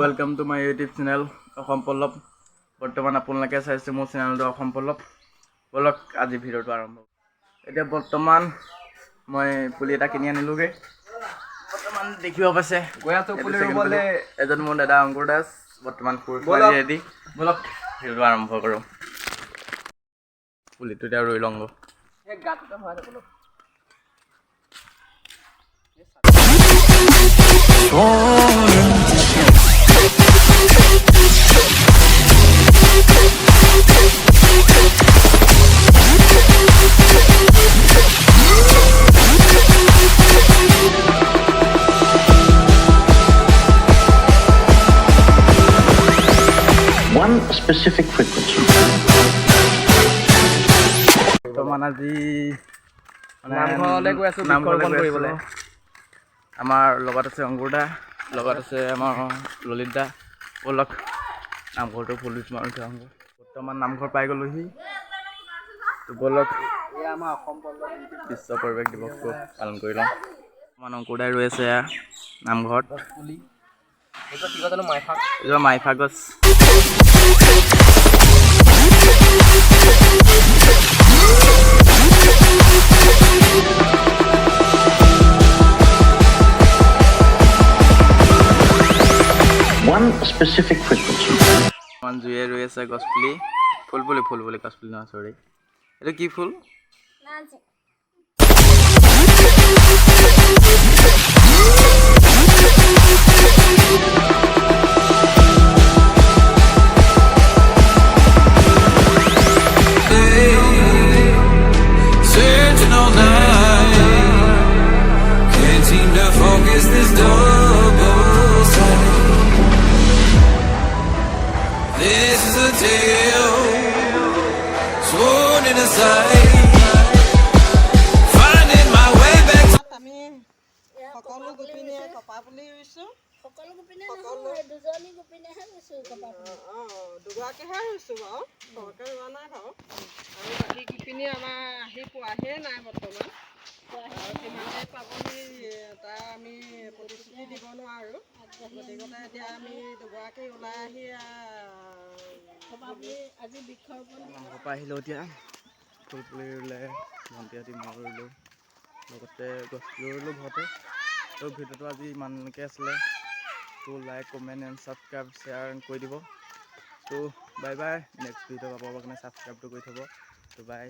Welcome to my YouTube channel Assam Pallav বৰ্তমান আপোনালোকে চাইছে মোৰ চেনেলটো অসম পল্লৱ বলক আজি ভিডিঅ'টো আৰম্ভ এতিয়া বৰ্তমান মই পুলি এটা কিনি আনিলোগে বৰ্তমান দেখিব পাইছে গয়াটো পুলি ৰুবলে এজন মোৰ দাদা অংকুৰ দাস বৰ্তমান ফুৰি ৰেডি বলক ভিডিঅ'টো আৰম্ভ কৰো পুলিটো এতিয়া ৰুই লংগো এই গাতটা হয় বলক One specific frequency. তো আজি নামঘৰলৈ গৈ আছো নামঘৰখন কৰিবলৈ আমাৰ লগত আছে অংকুৰদা লগত আছে আমাৰ ললিত দা বলক নামঘৰটো পুলিচ মাৰিছে বৰ্তমান নামঘৰ পাই গ'লোহি তো বলক এই আমাৰ অসম পল্লৱ বিশ্ব পৰিৱেশ দিৱসটো পালন কৰি লওঁ আমাৰ অংকুৰদাই ৰৈ আছে নামঘৰত পুলি এইটো কি জানো মাইফা গছ One specific frequency. মান জুয়ে ৰৈ আছে গছ পুলি ফুল গছ পুলি নহয় সৰি এইটো কি ফুল নাজি searching all night, can't seem to focus this double sight. This is a tale sworn in a sight, finding my way back to সকলো গোপিনীয়ে কপা পুলি ৰুইছোঁ সকলো গোপিনীয়ে নহয় দুজনী গোপিনীয়েহে ৰুইছোঁ কপা পুলি দুগৰাকীহে ৰুইছোঁ বাৰু সৰহকৈ ৰোৱা নাই বাৰু আৰু বাকী গোপিনী আমাৰ আহি পোৱাহে নাই বৰ্তমান আৰু কিমানে পাবহি তাৰ আমি প্ৰতিশ্ৰুতি দিব নোৱাৰোঁ গতিকে এতিয়া আমি দুগৰাকী ওলাই আহি আজি বৃক্ষৰোপণ পৰা আহিলোঁ এতিয়া ফুল পুলি ৰুলে ভণ্টিহঁতি মই ৰুলোঁ লগতে গছ পুলি ৰুলোঁ ঘৰতে তো ভিডিঅ'টো আজি ইমানলৈকে আছিলে তো like comment and subscribe share কৰি দিব তো বাই বাই নেক্সট ভিডিঅ' পাবৰ কাৰণে ছাবস্ক্ৰাইবটো কৰি থ'ব তো বাই